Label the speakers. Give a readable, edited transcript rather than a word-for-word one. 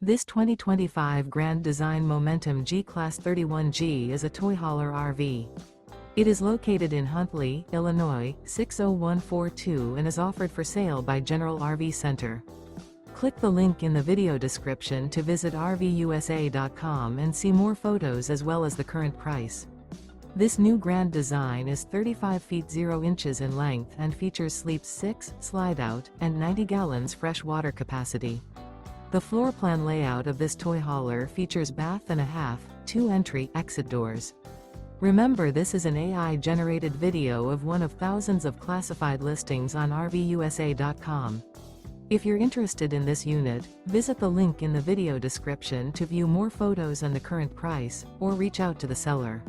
Speaker 1: This 2025 Grand Design Momentum G-Class 31G is a toy hauler RV. It is located in Huntley, Illinois, 60142 and is offered for sale by General RV Center. Click the link in the video description to visit RVUSA.com and see more photos as well as the current price. This new Grand Design is 35 feet 0 inches in length and features sleeps 6, slide-out, and 90 gallons fresh water capacity. The floor plan layout of this toy hauler features bath and a half, 2 entry/exit doors. Remember, this is an AI-generated video of one of thousands of classified listings on RVUSA.com. If you're interested in this unit, visit the link in the video description to view more photos and the current price, or reach out to the seller.